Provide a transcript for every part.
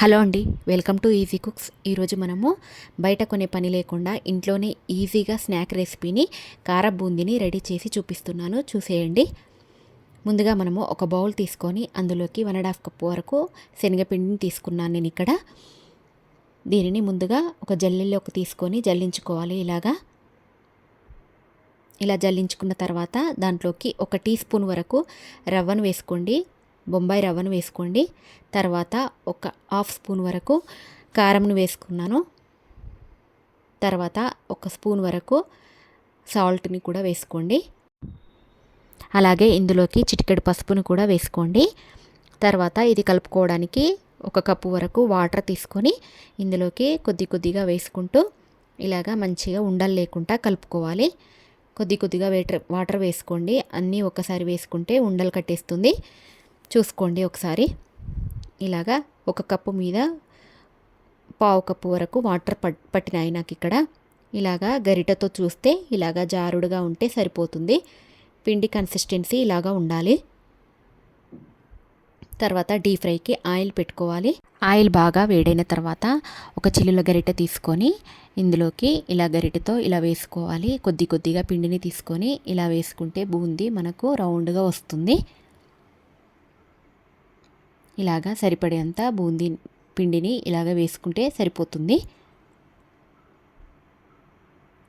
Hello అండి, welcome to easy cooks. ఈరోజు మనము బయట కొనే పని లేకుండా ఇంట్లోనే ఈజీగా స్నాక్ రెసిపీని కార బూందీని రెడీ చేసి చూపిస్తున్నాను, చూసేయండి. ముందుగా మనము ఒక బౌల్ తీసుకొని అందులోకి 1.5 కప్పు వరకు శనగపిండిని తీసుకున్నాను నేను ఇక్కడ. దీనిని ముందుగా ఒక జల్లెల్లోకి తీసుకొని జల్లించుకోవాలి. ఇలా జల్లించుకున్న తర్వాత దాంట్లోకి 1 టీ స్పూన్ వరకు రవ్వను వేసుకోండి, బొంబాయి రవ్వను వేసుకోండి. తర్వాత 1/2 స్పూన్ వరకు కారంను వేసుకున్నాను. తర్వాత 1 స్పూన్ వరకు సాల్ట్ని కూడా వేసుకోండి. అలాగే ఇందులోకి చిటికెడు పసుపును కూడా వేసుకోండి. తర్వాత ఇది కలుపుకోవడానికి 1 కప్పు వరకు వాటర్ తీసుకొని ఇందులోకి కొద్దిగా వేసుకుంటూ ఇలాగా మంచిగా ఉండలు లేకుండా కలుపుకోవాలి. కొద్దిగా వాటర్ వేసుకోండి. అన్నీ ఒకసారి వేసుకుంటే ఉండలు కట్టేస్తుంది. చూసుకోండి ఒకసారి. ఇలాగా 1 కప్పు మీద 1/2 కప్పు వరకు వాటర్ పట్టినాయి నాకు ఇక్కడ. ఇలాగా గరిటెతో చూస్తే ఇలాగా జారుడుగా ఉంటే సరిపోతుంది. పిండి కన్సిస్టెన్సీ ఇలాగా ఉండాలి. తర్వాత డీప్ ఫ్రైకి ఆయిల్ పెట్టుకోవాలి. ఆయిల్ బాగా వేడైన తర్వాత ఒక చిల్లుల గరిటె తీసుకొని ఇందులోకి ఇలా గరిటెతో ఇలా వేసుకోవాలి. కొద్దిగా పిండిని తీసుకొని ఇలా వేసుకుంటే బూందీ మనకు రౌండ్గా వస్తుంది. ఇలాగా సరిపడేంత బూందీ పిండిని ఇలాగ వేసుకుంటే సరిపోతుంది.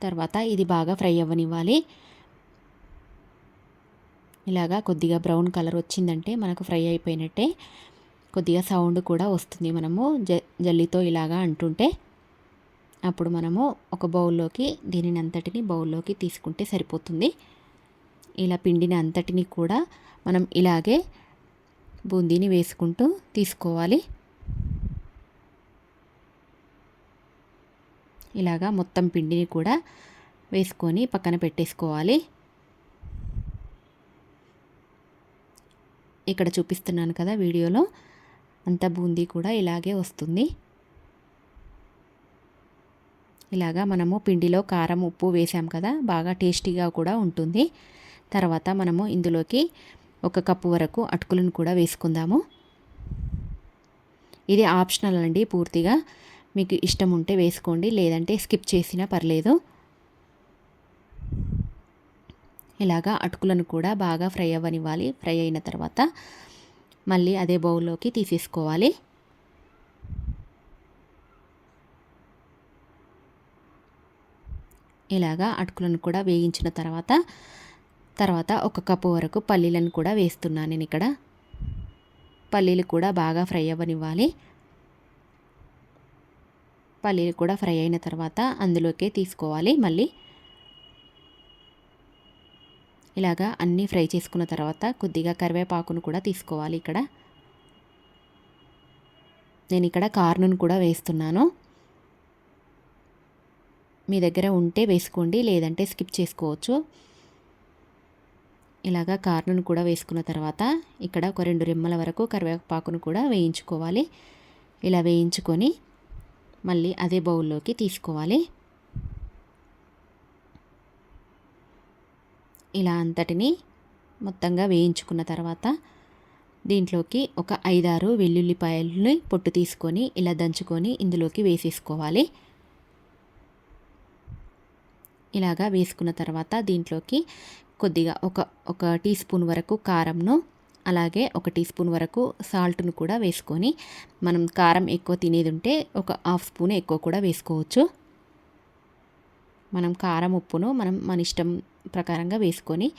తర్వాత ఇది బాగా ఫ్రై అవ్వనివ్వాలి. ఇలాగా కొద్దిగా బ్రౌన్ కలర్ వచ్చిందంటే మనకు ఫ్రై అయిపోయినట్టే. కొద్దిగా సౌండ్ కూడా వస్తుంది మనము జల్లితో ఇలాగా అంటుంటే. అప్పుడు మనము ఒక బౌల్లోకి దీనిని అంతటిని బౌల్లోకి తీసుకుంటే సరిపోతుంది. ఇలా పిండిని అంతటిని కూడా మనం ఇలాగే బూందీని వేసుకుంటూ తీసుకోవాలి. ఇలాగా మొత్తం పిండిని కూడా వేసుకొని పక్కన పెట్టేసుకోవాలి. ఇక్కడ చూపిస్తున్నాను కదా వీడియోలో, అంత బూందీ కూడా ఇలాగే వస్తుంది. ఇలాగా మనము పిండిలో కారం ఉప్పు వేసాం కదా, బాగా టేస్టీగా కూడా ఉంటుంది. తర్వాత మనము ఇందులోకి 1 కప్పు వరకు అటుకులను కూడా వేసుకుందాము. ఇది ఆప్షనల్ అండి, పూర్తిగా మీకు ఇష్టం ఉంటే వేసుకోండి, లేదంటే స్కిప్ చేసినా పర్లేదు. ఇలాగా అటుకులను కూడా బాగా ఫ్రై అవ్వనివ్వాలి. ఫ్రై అయిన తర్వాత మళ్ళీ అదే బౌల్లోకి తీసేసుకోవాలి. ఇలాగా అటుకులను కూడా వేయించిన తర్వాత 1 కప్పు వరకు పల్లీలను కూడా వేస్తున్నాను నేను ఇక్కడ. పల్లీలు కూడా బాగా ఫ్రై అవ్వనివ్వాలి. పల్లీలు కూడా ఫ్రై అయిన తర్వాత అందులోకే తీసుకోవాలి. మళ్ళీ ఇలాగా అన్నీ ఫ్రై చేసుకున్న తర్వాత కొద్దిగా కరివేపాకును కూడా తీసుకోవాలి. నేను ఇక్కడ కార్న్ను కూడా వేస్తున్నాను. మీ దగ్గర ఉంటే వేసుకోండి, లేదంటే స్కిప్ చేసుకోవచ్చు. ఇలాగా కార్న్ను కూడా వేసుకున్న తర్వాత ఇక్కడ ఒక 2 రెమ్మల వరకు కరివేపాకును కూడా వేయించుకోవాలి. ఇలా వేయించుకొని మళ్ళీ అదే బౌల్లోకి తీసుకోవాలి. ఇలా అంతటిని మొత్తంగా వేయించుకున్న తర్వాత దీంట్లోకి ఒక 5-6 వెల్లుల్లిపాయలని పొట్టు తీసుకొని ఇలా దంచుకొని ఇందులోకి వేసేసుకోవాలి. ఇలాగా వేసుకున్న తర్వాత దీంట్లోకి కొద్దిగా ఒక టీ స్పూన్ వరకు కారంను, అలాగే 1 టీ స్పూన్ వరకు సాల్ట్ను కూడా వేసుకొని, మనం కారం ఎక్కువ తినేది ఉంటే 1/2 స్పూన్ ఎక్కువ కూడా వేసుకోవచ్చు. మనం కారం ఉప్పును మన ఇష్టం ప్రకారంగా వేసుకొని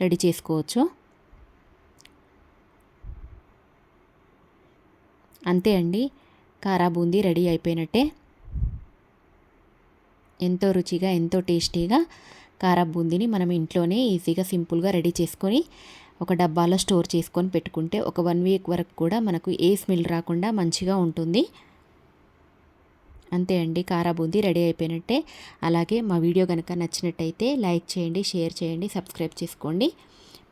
రెడీ చేసుకోవచ్చు. అంతే అండి, కారా బూందీ రెడీ అయిపోయినట్టే. ఎంతో రుచిగా ఎంతో టేస్టీగా కారా బూందీని మనం ఇంట్లోనే ఈజీగా సింపుల్గా రెడీ చేసుకొని ఒక డబ్బాలో స్టోర్ చేసుకొని పెట్టుకుంటే ఒక 1 వీక్ వరకు కూడా మనకు ఏ స్మెల్ రాకుండా మంచిగా ఉంటుంది. అంతే అండి, కారా బూందీ రెడీ అయిపోయినట్టే. అలాగే మా వీడియో కనుక నచ్చినట్టయితే లైక్ చేయండి, షేర్ చేయండి, సబ్స్క్రైబ్ చేసుకోండి,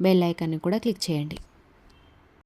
బెల్ ఐకాన్ని కూడా క్లిక్ చేయండి.